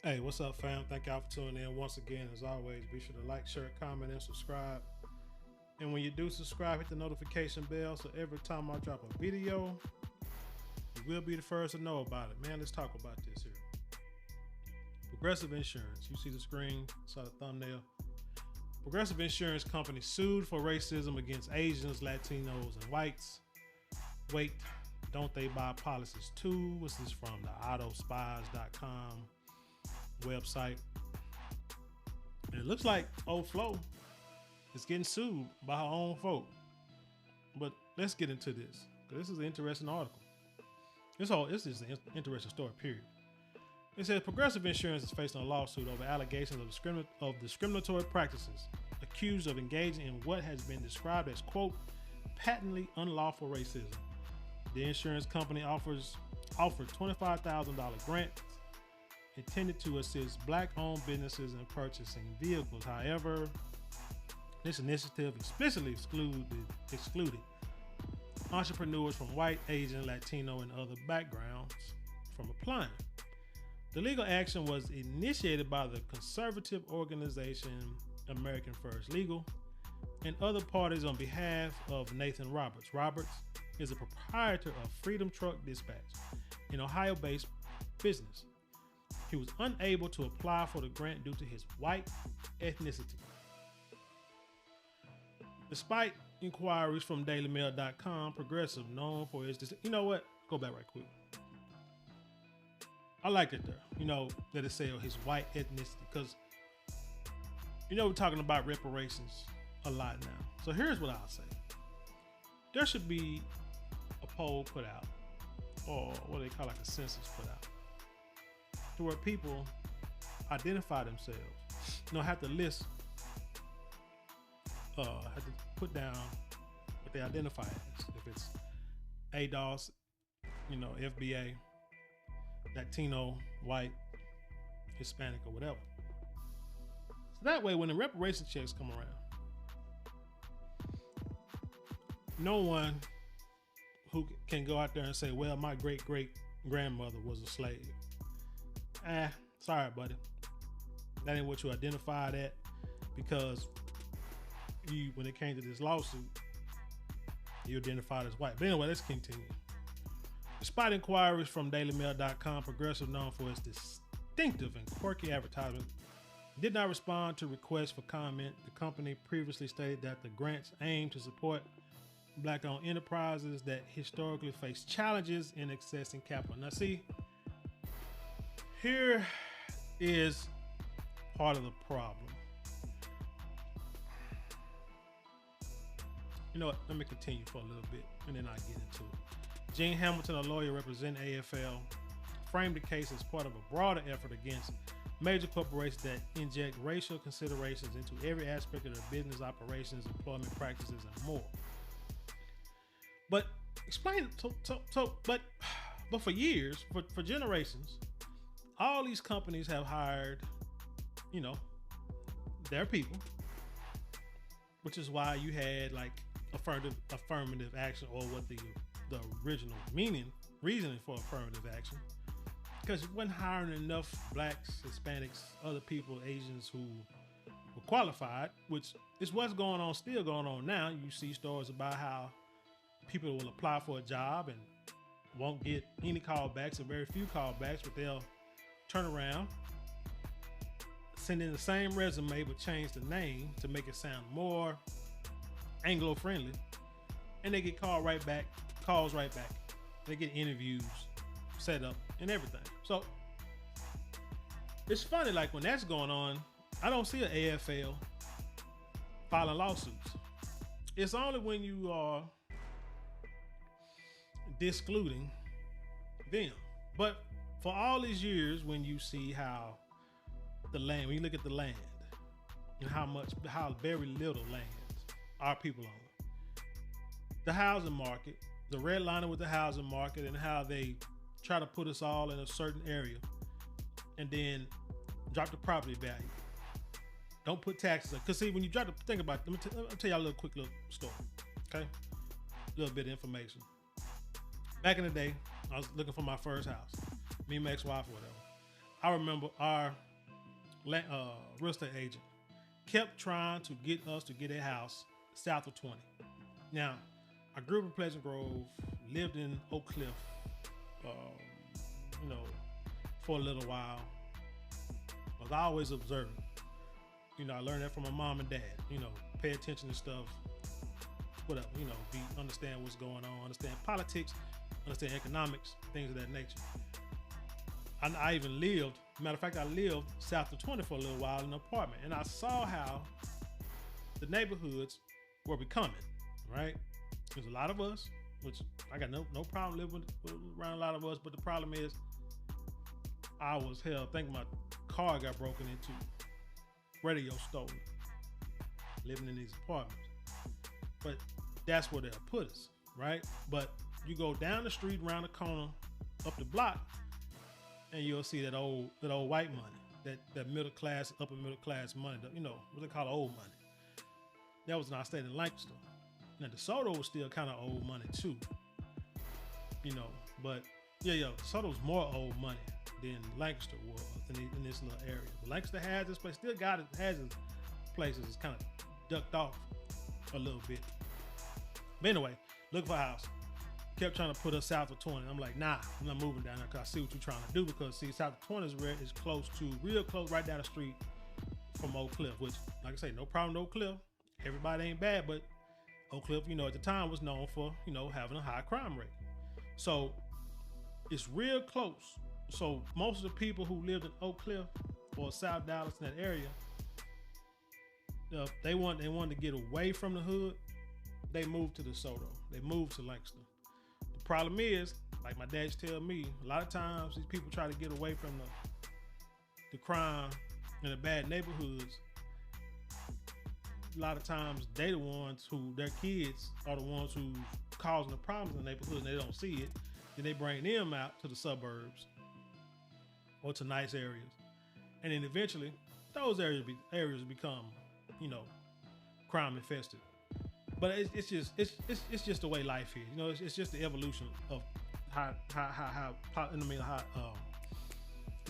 Hey, what's up, fam? Thank y'all for tuning in once again. As always, be sure to like, share, comment, and subscribe. And when you do subscribe, hit the notification bell so every time I drop a video, you will be the first to know about it. Man, let's talk about this here. Progressive Insurance. You see the screen, saw the thumbnail. Progressive Insurance Company sued for racism against Asians, Latinos, and whites. Wait, don't they buy policies too? This is from the autospies.com website. And it looks like old Flo is getting sued by her own folk. But let's get into this, because this is an interesting article. This is an interesting story, period. It says Progressive Insurance is facing a lawsuit over allegations of discriminatory practices, accused of engaging in what has been described as, quote, patently unlawful racism. The insurance company offered $25,000 grants intended to assist Black-owned businesses in purchasing vehicles. However, this initiative explicitly excluded entrepreneurs from white, Asian, Latino, and other backgrounds from applying. The legal action was initiated by the conservative organization American First Legal and other parties on behalf of Nathan Roberts. Roberts is a proprietor of Freedom Truck Dispatch, an Ohio-based business. He was unable to apply for the grant due to his white ethnicity. Despite inquiries from DailyMail.com, Progressive, known for his... You know what? Go back right quick. I like it there, that it said his white ethnicity, because, we're talking about reparations a lot now. So here's what I'll say. There should be a poll put out, or what they call like a census put out, to where people identify themselves. Have to list, have to put down what they identify as. If it's ADOS, FBA, Latino, white, Hispanic, or whatever. So that way, when the reparation checks come around, no one who can go out there and say, well, my great-great-grandmother was a slave. Sorry, buddy. That ain't what you identified at, because when it came to this lawsuit, you identified as white. But anyway, let's continue. Despite inquiries from DailyMail.com, Progressive, known for its distinctive and quirky advertisement, did not respond to requests for comment. The company previously stated that the grants aim to support Black-owned enterprises that historically face challenges in accessing capital. Now, see, here is part of the problem. You know what? Let me continue for a little bit, and then I'll get into it. Gene Hamilton, a lawyer representing AFL, framed the case as part of a broader effort against major corporations that inject racial considerations into every aspect of their business operations, employment practices, and more. But but for years, for generations, all these companies have hired, their people, which is why you had like affirmative action, or what the original reasoning for affirmative action, because you wasn't hiring enough Blacks, Hispanics, other people, Asians who were qualified, which is what's still going on now. You see stories about how people will apply for a job and won't get any callbacks, or very few callbacks, but they'll turn around, send in the same resume, but change the name to make it sound more Anglo-friendly, and they get calls right back. They get interviews set up and everything. So it's funny, like when that's going on, I don't see an AFL filing lawsuits. It's only when you are discluding them. But for all these years, when you see how when you look at the land and how very little land our people own, the housing market, the redlining with the housing market, and how they try to put us all in a certain area and then drop the property value. Don't put taxes on. Because see, when you try to think about it, let me tell y'all a little quick little story. Okay? A little bit of information. Back in the day, I was looking for my first house. Me and my ex-wife or whatever. I remember our real estate agent kept trying to get us to get a house south of 20. Now, I grew up in Pleasant Grove, lived in Oak Cliff, for a little while. I was always observant. I learned that from my mom and dad. Pay attention to stuff, whatever. Understand what's going on, understand politics, understand economics, things of that nature. I even lived, matter of fact, I lived south of 20 for a little while in an apartment, and I saw how the neighborhoods were becoming, right? There's a lot of us, which I got no problem living around a lot of us, but the problem is I was hell. I think my car got broken into, radio stolen, living in these apartments. But that's where they'll put us, right? But you go down the street, around the corner, up the block, and you'll see that old white money, that middle class, upper middle class money, what they call old money. That was when I stayed in Lancaster. Now DeSoto was still kind of old money too, but DeSoto was more old money than Lancaster was in this little area. But Lancaster has this place, still got it, has its places, it's kind of ducked off a little bit. But anyway, looking for a house. Kept trying to put us south of 20. I'm like, nah, I'm not moving down there because I see what you're trying to do. Because see, south of 20 is real close, right down the street from Oak Cliff, which, like I say, no problem with Oak Cliff. Everybody ain't bad, but Oak Cliff, at the time was known for, having a high crime rate. So it's real close. So most of the people who lived in Oak Cliff or South Dallas in that area, they wanted to get away from the hood. They moved to DeSoto. They moved to Lancaster. The problem is, like my dad used to tell me, a lot of times these people try to get away from the crime in the bad neighborhoods. A lot of times they the ones who, their kids are the ones who causing the problems in the neighborhood, and they don't see it. Then they bring them out to the suburbs or to nice areas. And then eventually those areas become, crime infested. But it's just the way life is. It's just the evolution of how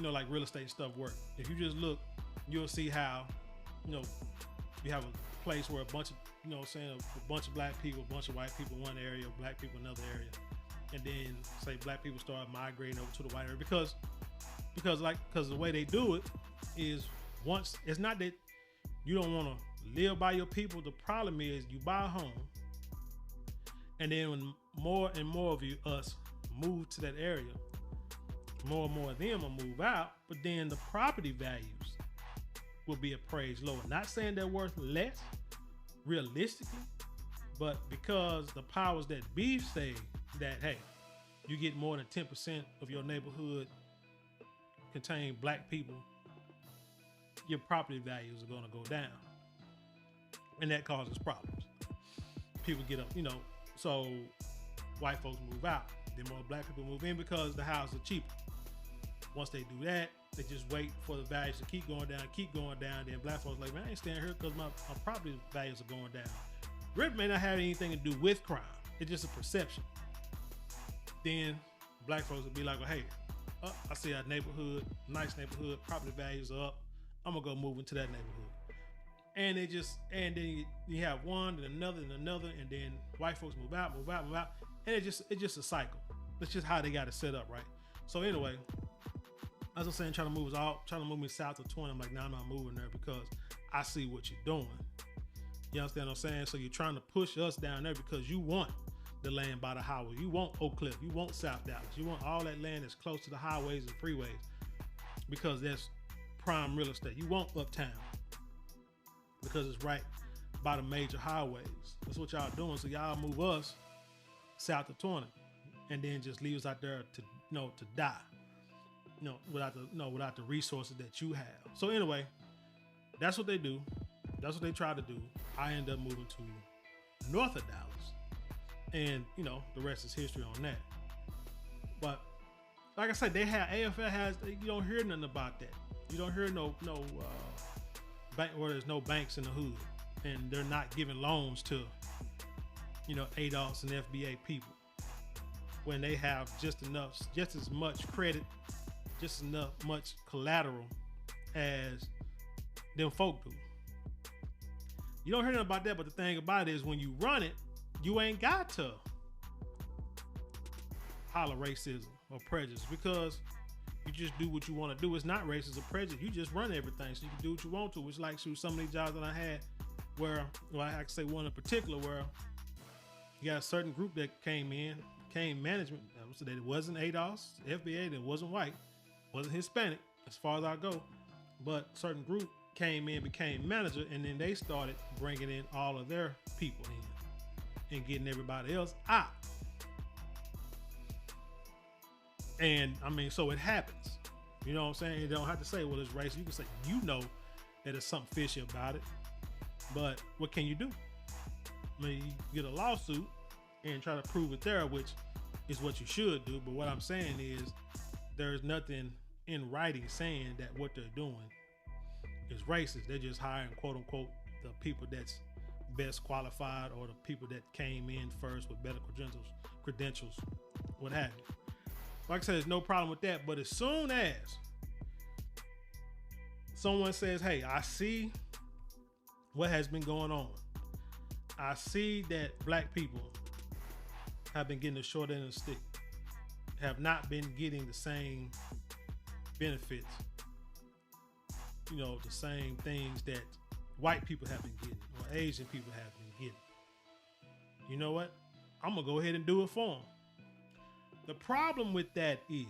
like real estate stuff works. If you just look, you'll see how, you have a place where a bunch of, a bunch of black people, a bunch of white people in one area, black people in another area, and then say black people start migrating over to the white area because the way they do it is, once, it's not that you don't want to live by your people. The problem is you buy a home, and then when more and more of us move to that area, more and more of them will move out, but then the property values will be appraised lower. Not saying they're worth less realistically, but because the powers that be say that, hey, you get more than 10% of your neighborhood contain black people, your property values are going to go down. And that causes problems. People get up, so white folks move out. Then more black people move in because the houses are cheaper. Once they do that, they just wait for the values to keep going down. Then black folks like, man, I ain't staying here because my property values are going down. It may not have anything to do with crime. It's just a perception. Then black folks will be like, well, hey, I see a neighborhood, nice neighborhood, property values are up. I'm gonna go move into that neighborhood. And then you have one and another, and then white folks move out, and it's just a cycle. That's just how they got it set up, right? So anyway, as I'm saying, trying to move me south of 20. I'm like, nah, I'm not moving there because I see what you're doing. You understand what I'm saying? So you're trying to push us down there because you want the land by the highway. You want Oak Cliff. You want South Dallas. You want all that land that's close to the highways and freeways because that's prime real estate. You want Uptown because it's right by the major highways. That's what y'all doing. So y'all move us south of 20 and then just leave us out there to die. Without the resources that you have. So anyway, that's what they do. That's what they try to do. I end up moving to north of Dallas, and the rest is history on that. But like I said, AFL has. You don't hear nothing about that. You don't hear no bank where there's no banks in the hood, and they're not giving loans to ADOS and FBA people when they have just as much credit just enough much collateral as them folk do. You don't hear nothing about that, but the thing about it is when you run it, you ain't got to holler racism or prejudice because you just do what you want to do. It's not racist or prejudice. You just run everything so you can do what you want to. Which like some of these jobs that I had where, well, I can say one in particular where you got a certain group that came management. So that it wasn't ADOS, FBA, that wasn't white, wasn't Hispanic as far as I go, but certain group came in, became manager, and then they started bringing in all of their people in and getting everybody else out. And I mean, so it happens. You know what I'm saying? You don't have to say, well, it's racist. You can say, you know, that there's something fishy about it. But what can you do? I mean, you get a lawsuit and try to prove it there, which is what you should do. But what I'm saying is there's nothing in writing saying that what they're doing is racist. They're just hiring, quote unquote, the people that's best qualified or the people that came in first with better credentials, what have you. Like I said, there's no problem with that. But as soon as someone says, hey, I see what has been going on. I see that black people have been getting the short end of the stick, have not been getting the same benefits, you know, the same things that white people have been getting or Asian people have been getting. You know what? I'm gonna go ahead and do it for them. The problem with that is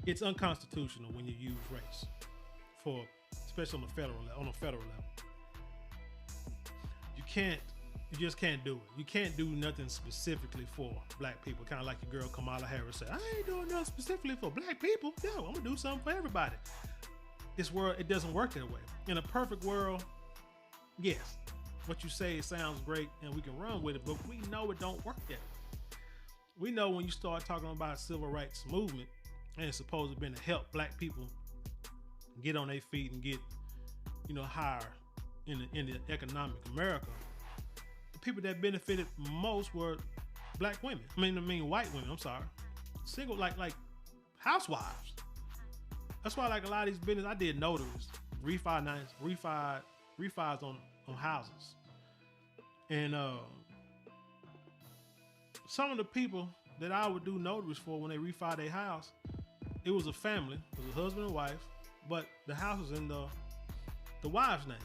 it's unconstitutional when you use race for, especially on a federal level. You just can't do it. You can't do nothing specifically for black people. Kind of like your girl Kamala Harris said, I ain't doing nothing specifically for black people. No, I'm gonna do something for everybody. This world, it doesn't work that way. In a perfect world, yes, what you say sounds great and we can run with it, but we know it don't work that way. We know when you start talking about civil rights movement and it's supposed to be to help black people get on their feet and get, you know, higher in the economic America, the people that benefited most were black women. I mean white women, I'm sorry. Single, like housewives. That's why like a lot of these business, I did notaries, refis on houses. And some of the people that I would do notaries for when they refi their house, it was a family, it was a husband and wife, but the house was in the wife's name,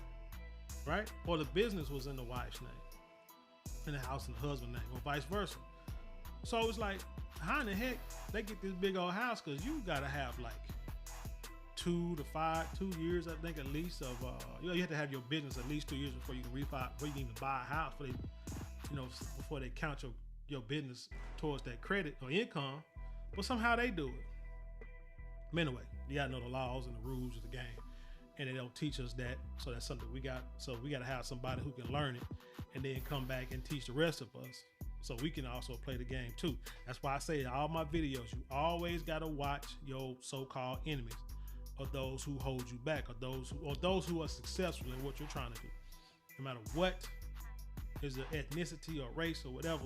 right? Or the business was in the wife's name, and the house in the husband's name, or vice versa. So it's like, how in the heck they get this big old house? Because you gotta have like 2 years, I think, at least of you have to have your business at least 2 years before you can refi, before you can even buy a house, before they count your business towards that credit or income. But somehow they do it. But anyway, you gotta know the laws and the rules of the game, and they don't teach us that. So that's something we got. So we gotta have somebody who can learn it, and then come back and teach the rest of us, so we can also play the game too. That's why I say in all my videos, you always gotta watch your so-called enemies, or those who hold you back, or those who are successful in what you're trying to do. No matter what is the ethnicity or race or whatever,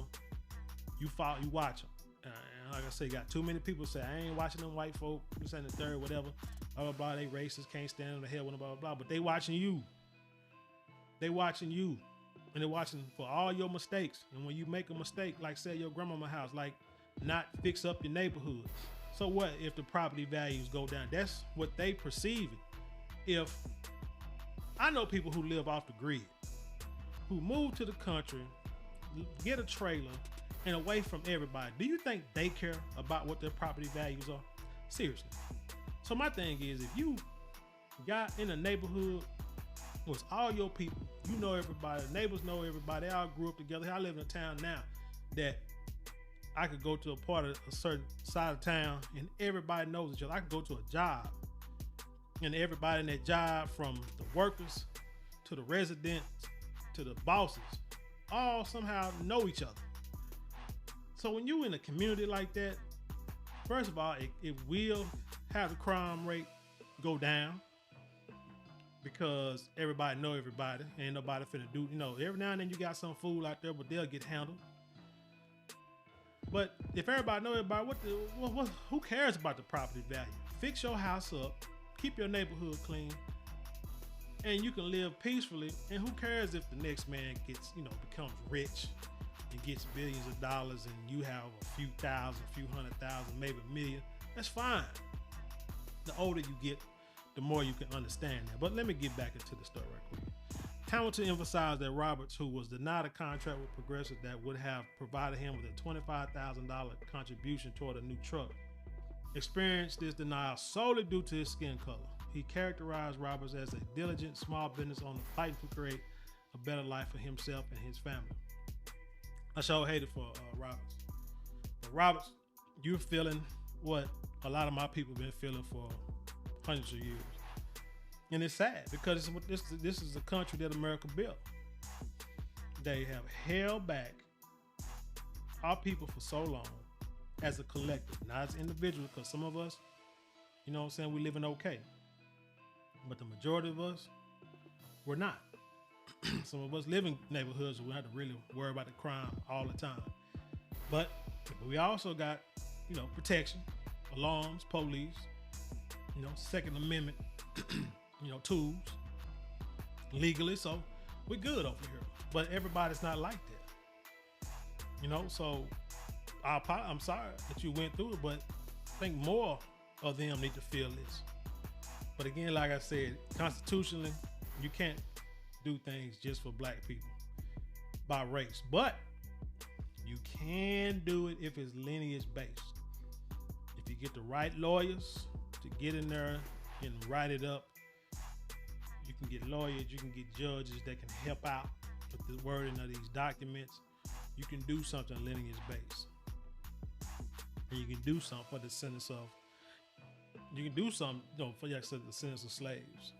you watch them. And like I say, got too many people say, I ain't watching them white folk, this and the third, whatever, blah, blah, blah, they racist, can't stand them, the hell with them, blah, blah, blah. But they watching you. They watching you. And they're watching for all your mistakes. And when you make a mistake, like sell your grandmama's house, like not fix up your neighborhood. So what if the property values go down? That's what they perceive it. If I know people who live off the grid, who move to the country, get a trailer, and away from everybody, do you think they care about what their property values are? Seriously. So my thing is, if you got in a neighborhood with all your people, you know everybody, neighbors know everybody, they all grew up together. I live in a town now that I could go to a part of a certain side of town and everybody knows each other. I could go to a job and everybody in that job, from the workers to the residents to the bosses, all somehow know each other. So when you in a community like that, first of all, it will have the crime rate go down, because everybody know everybody. Ain't nobody finna do, every now and then you got some fool out there, but they'll get handled. But if everybody know everybody, who cares about the property value? Fix your house up, keep your neighborhood clean, and you can live peacefully. And who cares if the next man gets, becomes rich and gets billions of dollars, and you have a few thousand, a few 100,000, maybe a million? That's fine. The older you get, the more you can understand that. But let me get back into the story right quick. Hamilton emphasized that Roberts, who was denied a contract with Progressive that would have provided him with a $25,000 contribution toward a new truck, experienced this denial solely due to his skin color. He characterized Roberts as a diligent small business owner fighting to create a better life for himself and his family. I sure hated for Roberts. But Roberts, you're feeling what a lot of my people been feeling for hundreds of years. And it's sad because this is a country that America built. They have held back our people for so long as a collective, not as individuals, because some of us, we living okay. But the majority of us, we're not. Some of us live in neighborhoods where we have to really worry about the crime all the time. But we also got, protection, alarms, police, Second Amendment, tools legally. So we're good over here. But everybody's not like that. So I'm sorry that you went through it, but I think more of them need to feel this. But again, like I said, constitutionally, you can't do things just for black people by race, but you can do it if it's lineage based. If you get the right lawyers to get in there and write it up, you can get lawyers, you can get judges that can help out with the wording of these documents. You can do something lineage based, and you can do something for the sentence of. You can do something, for the sentence of slaves.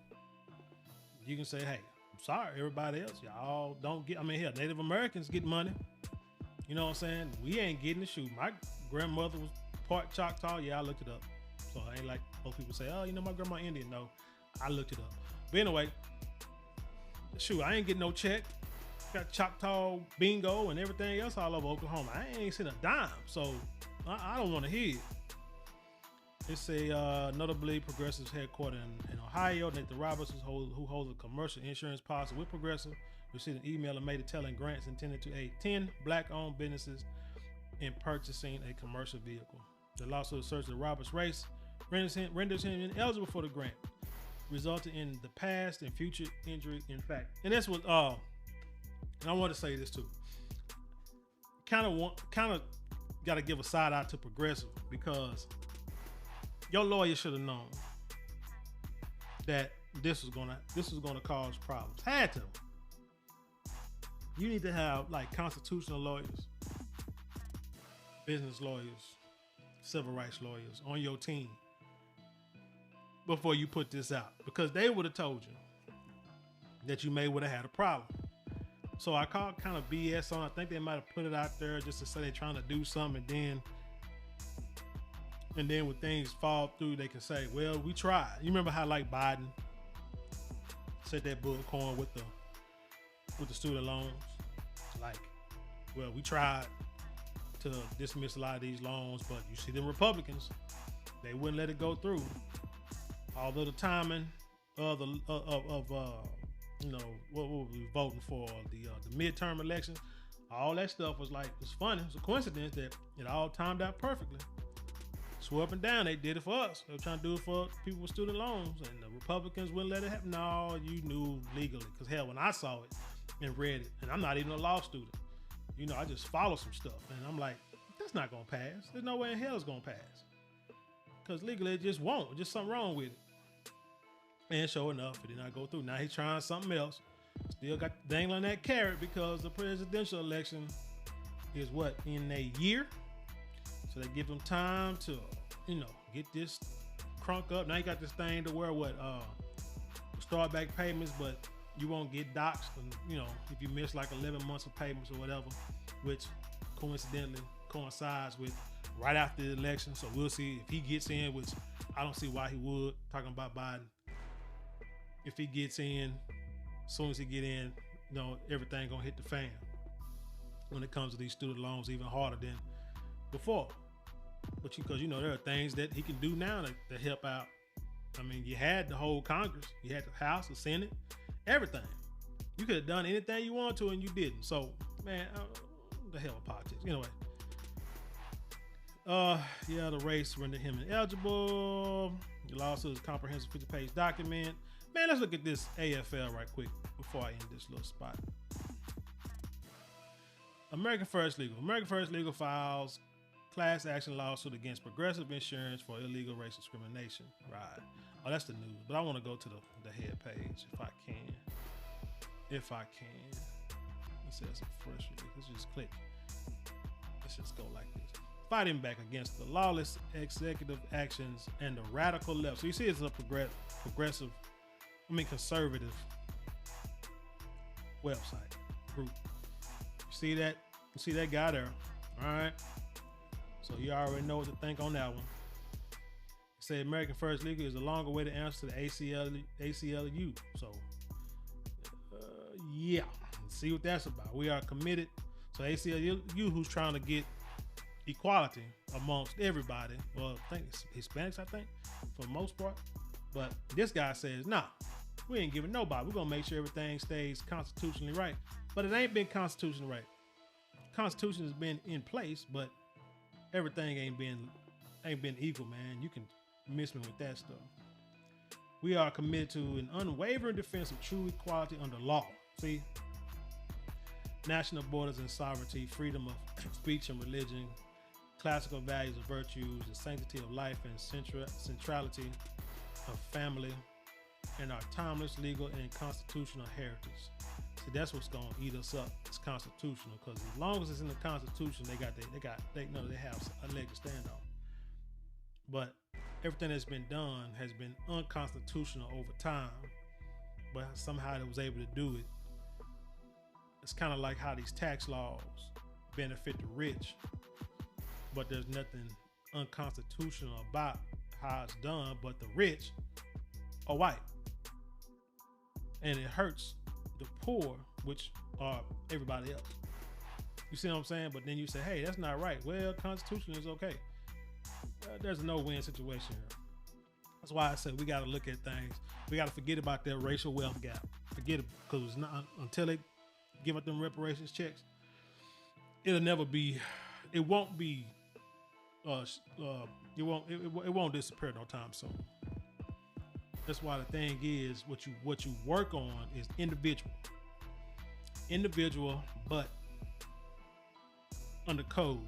You can say, hey, I'm sorry, everybody else, y'all don't get. Hell, Native Americans get money. You know what I'm saying? We ain't getting the shoe. My grandmother was part Choctaw. Yeah, I looked it up. So I ain't like most people say, oh, my grandma Indian. No, I looked it up. But anyway, shoot, I ain't getting no check. Got Choctaw bingo and everything else all over Oklahoma. I ain't seen a dime. So I don't want to hear it. It's a notably Progressive's headquartered in Ohio. Nathan Roberts, who holds a commercial insurance policy with Progressive, received an email and made it telling grants intended to aid 10 black-owned businesses in purchasing a commercial vehicle. The lawsuit asserts that Roberts' race renders him ineligible for the grant, resulting in the past and future injury in fact. And that's what and I want to say this too. Kind of got to give a side out to Progressive, because your lawyer should have known that this was gonna cause problems. Had to. You need to have like constitutional lawyers, business lawyers, civil rights lawyers on your team before you put this out, because they would have told you that you would have had a problem. So I call kind of BS on. I think they might have put it out there just to say they're trying to do something, and then when things fall through, they can say, well, we tried. You remember how like Biden said that bullcorn with the student loans? Like, well, we tried to dismiss a lot of these loans, but you see the Republicans, they wouldn't let it go through. Although the timing of what we were voting for, the midterm election, all that stuff was funny. It's a coincidence that it all timed out perfectly. Swear up and down, they did it for us. They were trying to do it for people with student loans, and the Republicans wouldn't let it happen. No, you knew legally, because hell, when I saw it and read it, and I'm not even a law student, I just follow some stuff, and I'm like, that's not gonna pass. There's no way in hell it's gonna pass, because legally it just won't. Just something wrong with it. And sure enough, it did not go through. Now he's trying something else. Still got dangling that carrot, because the presidential election is in a year. So they give them time to, get this crunk up. Now you got this thing to where start back payments, but you won't get doxxed, if you miss like 11 months of payments or whatever, which coincidentally coincides with right after the election. So we'll see if he gets in, which I don't see why he would, talking about Biden. If he gets in, as soon as he get in, everything gonna hit the fan when it comes to these student loans, even harder than before. But because there are things that he can do now to help out. I mean, you had the whole Congress, you had the House, the Senate, everything. You could have done anything you wanted to, and you didn't. So, man, the hell with politics. Anyway, yeah, the race rendered him ineligible. The lawsuit is a comprehensive 50-page document. Man, let's look at this AFL right quick before I end this little spot. American First Legal. American First Legal files class action lawsuit against Progressive Insurance for illegal race discrimination. Right. Oh, that's the news. But I want to go to the head page if I can. It says a fresh release. Let's just click. Let's just go like this. Fighting back against the lawless executive actions and the radical left. So you see it's a conservative website group. You see that? You see that guy there? All right. So you already know what to think on that one. Say American First Legal is a longer way to answer to the ACLU. So yeah, see what that's about. We are committed. So ACLU, who's trying to get equality amongst everybody. Well, I think it's Hispanics, for the most part. But this guy says, nah, we ain't giving nobody. We're gonna make sure everything stays constitutionally right. But it ain't been constitutionally right. Constitution has been in place, but everything ain't been equal, man. You can miss me with that stuff. We are committed to an unwavering defense of true equality under law. See? National borders and sovereignty, freedom of speech and religion, classical values and virtues, the sanctity of life and centrality of family, and our timeless legal and constitutional heritage. See, that's what's gonna eat us up. It's constitutional, because as long as it's in the Constitution, they have a leg to stand on. But everything that's been done has been unconstitutional over time. But somehow it was able to do it. It's kind of like how these tax laws benefit the rich, but there's nothing unconstitutional about how it's done. But the rich are white, and it hurts the poor, which are everybody else. You see what I'm saying? But then you say, hey, that's not right. Well, Constitution is okay. There's a no-win situation here. That's why I said we got to look at things. We got to forget about that racial wealth gap. Forget it, because it's not until they give up them reparations checks. It won't disappear no time soon. That's why the thing is, what you work on is individual, but under code.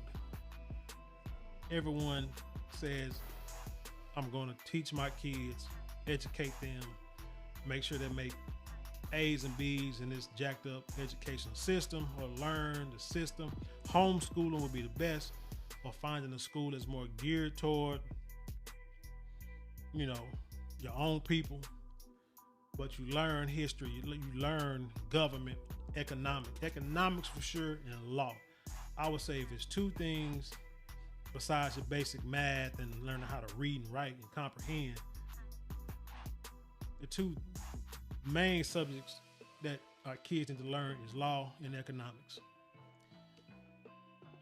Everyone says, I'm going to teach my kids, educate them, make sure they make A's and B's in this jacked up educational system, or learn the system. Homeschooling would be the best, or finding a school that's more geared toward, your own people. But you learn history, you learn government, economics for sure, and law. I would say if it's two things besides your basic math and learning how to read and write and comprehend, the two main subjects that our kids need to learn is law and economics.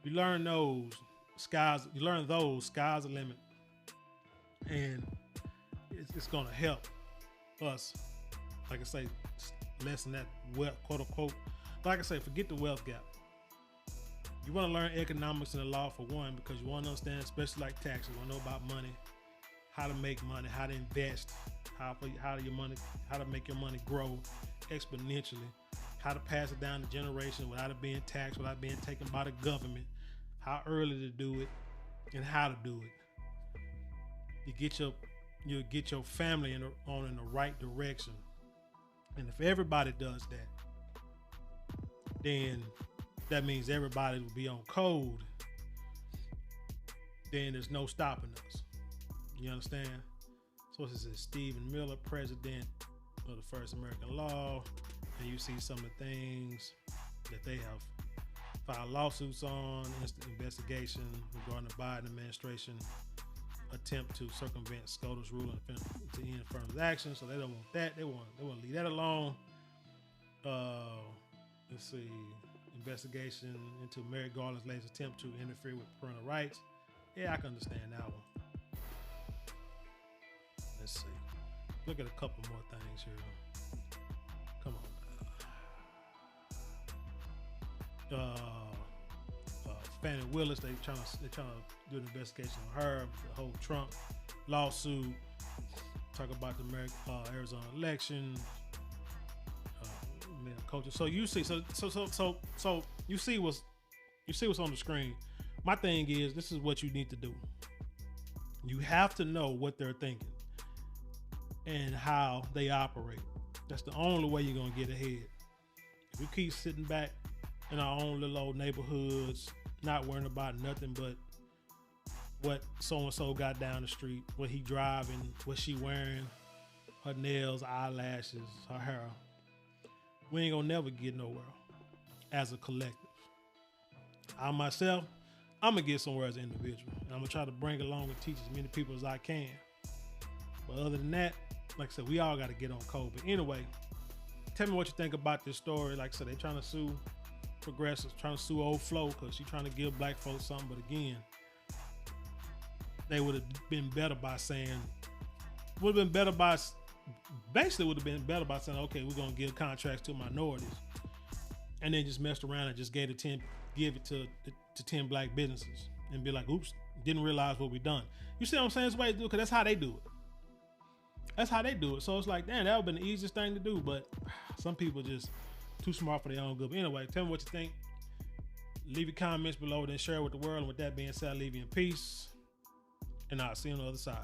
You learn those, sky's the limit, and it's going to help us, like I say, lessen that wealth, quote unquote. Like I say, forget the wealth gap. You want to learn economics and the law for one, because you want to understand, especially like taxes. You want to know about money, how to make money, how to invest, how to make your money grow exponentially, how to pass it down to generations without it being taxed, without being taken by the government, how early to do it, and how to do it. You'll get your family in the right direction. And if everybody does that, then that means everybody will be on code. Then there's no stopping us. You understand? So this is Stephen Miller, president of the First American Law. And you see some of the things that they have filed lawsuits on, instant investigation regarding the Biden administration attempt to circumvent SCOTUS ruling to end affirmative action. So they don't want that. They want to leave that alone. Let's see. investigation into Merrick Garland's latest attempt to interfere with parental rights. Yeah, I can understand that one. Let's see. Look at a couple more things here. Come on. Fannie Willis, they trying to do an investigation on her, the whole Trump lawsuit. Talk about the Arizona election. Culture. So you see, so you see what's on the screen. My thing is, this is what you need to do. You have to know what they're thinking and how they operate. That's the only way you're gonna get ahead. If we keep sitting back in our own little old neighborhoods, not worrying about nothing but what so-and-so got down the street, what he driving, what she wearing, her nails, eyelashes, her hair, we ain't gonna never get nowhere as a collective. I myself, I'm gonna get somewhere as an individual. And I'm gonna try to bring along and teach as many people as I can. But other than that, like I said, we all gotta get on code. But anyway, tell me what you think about this story. Like I said, they trying to sue progressives, trying to sue old Flo because she's trying to give black folks something. But again, they would have been better by saying, basically would have been better by saying, okay, we're gonna give contracts to minorities, and then just messed around and just give it to 10 black businesses and be like, oops, didn't realize what we done. You see what I'm saying? It's the way to do it, because that's how they do it. That's how they do it. So it's like, damn, that would have been the easiest thing to do, but some people just too smart for their own good. But anyway, tell me what you think. Leave your comments below, then share it with the world. And with that being said, I leave you in peace, and I'll see you on the other side.